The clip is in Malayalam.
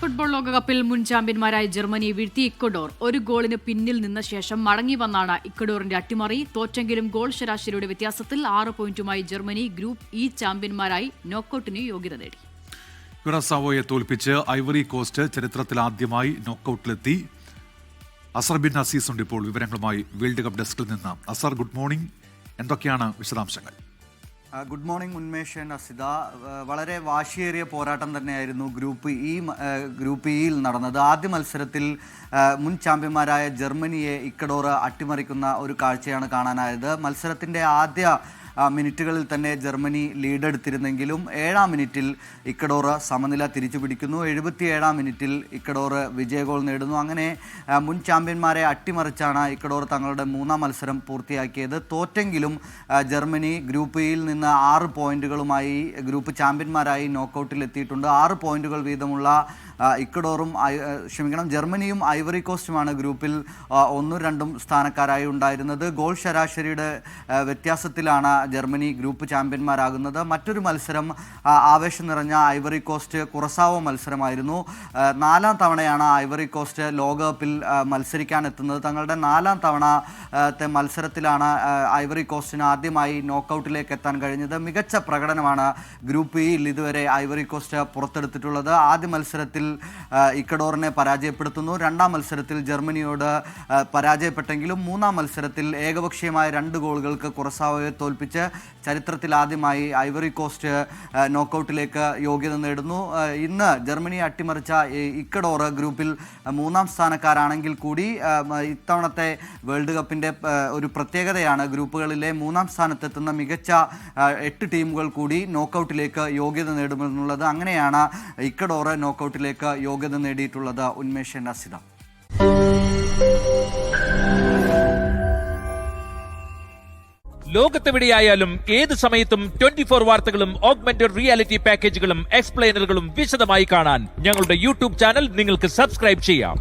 ഫുട്ബോൾ ലോകകപ്പിൽ മുൻ ചാമ്പ്യന്മാരായ ജർമ്മനി വീഴ്ത്തി ഇക്വഡോർ. ഒരു ഗോളിന് പിന്നിൽ നിന്ന ശേഷം മടങ്ങി വന്നാണ് ഇക്വഡോറിന്റെ അട്ടിമറി. തോറ്റെങ്കിലും ഗോൾ ശരാശരിയുടെ വ്യത്യാസത്തിൽ 6 പോയിന്റുമായി ജർമ്മനി ഗ്രൂപ്പ് ഇ ചാമ്പ്യന്മാരായി നോക്കൌട്ടിന് യോഗ്യത നേടി. ക്യുറാസാവോയെ തോൽപ്പിച്ച് ഐവറി കോസ്റ്റ് ചരിത്രത്തിൽ ആദ്യമായി നോക്കൌട്ടിലെത്തി. അസർ ബിൻ അസീസ് ഉണ്ട് ഇപ്പോൾ വിവരങ്ങളുമായി വേൾഡ് കപ്പ് ഡെസ്കിൽ നിന്ന്. Azhar, good morning. എന്തൊക്കെയാണ് വിശദാംശങ്ങൾ? Good morning Unmesh and Asitha. വളരെ വാശിയേറിയ പോരാട്ടം തന്നെയായിരുന്നു ഗ്രൂപ്പ് ഇയിൽ നടന്നത്. ആദ്യ മത്സരത്തിൽ മുൻ ചാമ്പ്യന്മാരായ ജർമ്മനിയെ ഇക്വഡോർ അട്ടിമറിക്കുന്ന ഒരു കാഴ്ചയാണ് കാണാനായത്. മത്സരത്തിൻ്റെ ആദ്യ മിനിറ്റുകളിൽ തന്നെ ജർമ്മനി ലീഡെടുത്തിരുന്നെങ്കിലും 7-ാം മിനിറ്റിൽ ഇക്വഡോർ സമനില തിരിച്ചു പിടിക്കുന്നു. 77-ാം മിനിറ്റിൽ ഇക്വഡോർ വിജയ ഗോൾ നേടുന്നു. അങ്ങനെ മുൻ ചാമ്പ്യന്മാരെ അട്ടിമറിച്ചാണ് ഇക്വഡോർ തങ്ങളുടെ 3-ാം മത്സരം പൂർത്തിയാക്കിയത്. തോറ്റെങ്കിലും ജർമ്മനി ഗ്രൂപ്പ് ഇയിൽ നിന്ന് 6 പോയിന്റുകളുമായി ഗ്രൂപ്പ് ചാമ്പ്യന്മാരായി നോക്കൌട്ടിൽ എത്തിയിട്ടുണ്ട്. 6 പോയിന്റുകൾ വീതമുള്ള ജർമ്മനിയും ഐവറി കോസ്റ്റുമാണ് ഗ്രൂപ്പിൽ 1-2 സ്ഥാനക്കാരായി ഉണ്ടായിരുന്നത്. ഗോൾ ശരാശരിയുടെ വ്യത്യാസത്തിലാണ് ജർമ്മനി ഗ്രൂപ്പ് ചാമ്പ്യന്മാരാകുന്നത്. മറ്റൊരു മത്സരം ആവേശം നിറഞ്ഞ ഐവറി കോസ്റ്റ് കുറസാവോ മത്സരമായിരുന്നു. 4-ാം തവണയാണ് ഐവറി കോസ്റ്റ് ലോകകപ്പിൽ മത്സരിക്കാനെത്തുന്നത്. തങ്ങളുടെ 4-ാം തവണത്തെ മത്സരത്തിലാണ് ഐവറി കോസ്റ്റിന് ആദ്യമായി നോക്കൌട്ടിലേക്ക് എത്താൻ കഴിഞ്ഞത്. മികച്ച പ്രകടനമാണ് ഗ്രൂപ്പ് ഇയിൽ ഇതുവരെ ഐവറി കോസ്റ്റ് പുറത്തെടുത്തിട്ടുള്ളത്. ആദ്യ മത്സരത്തിൽ ഇക്വഡോറിനെ പരാജയപ്പെടുത്തുന്നു. 2-ാം മത്സരത്തിൽ ജർമ്മനിയോട് പരാജയപ്പെട്ടെങ്കിലും 3-ാം മത്സരത്തിൽ ഏകപക്ഷീയമായ 2 ഗോളുകൾക്ക് കുറസാവോയെ തോൽപ്പിച്ച് ചരിത്രത്തിൽ ആദ്യമായി ഐവറി കോസ്റ്റ് നോക്കൌട്ടിലേക്ക് യോഗ്യത നേടുന്നു. ഇന്ന് ജർമ്മനിയെ അട്ടിമറിച്ച ഇക്വഡോർ ഗ്രൂപ്പിൽ 3-ാം സ്ഥാനക്കാരാണെങ്കിൽ കൂടി ഇത്തവണത്തെ വേൾഡ് കപ്പിൻ്റെ ഒരു പ്രത്യേകതയാണ് ഗ്രൂപ്പുകളിലെ 3-ാം സ്ഥാനത്തെത്തുന്ന മികച്ച 8 ടീമുകൾ കൂടി നോക്കൌട്ടിലേക്ക് യോഗ്യത നേടുമെന്നുള്ളത്. അങ്ങനെയാണ് ഇക്വഡോർ നോക്കൌട്ടിലേക്ക് യോഗ്യത നേടിയിട്ടുള്ളത്. ഉന്മേഷ് അസിത. ലോകത്തെവിടെയായാലും ഏത് സമയത്തും 24 വാർത്തകളും ഓഗ്മെന്റഡ് റിയാലിറ്റി പാക്കേജുകളും എക്സ്പ്ലെയിനറുകളും വിശദമായി കാണാൻ ഞങ്ങളുടെ യൂട്യൂബ് ചാനൽ നിങ്ങൾക്ക് സബ്സ്ക്രൈബ് ചെയ്യാം.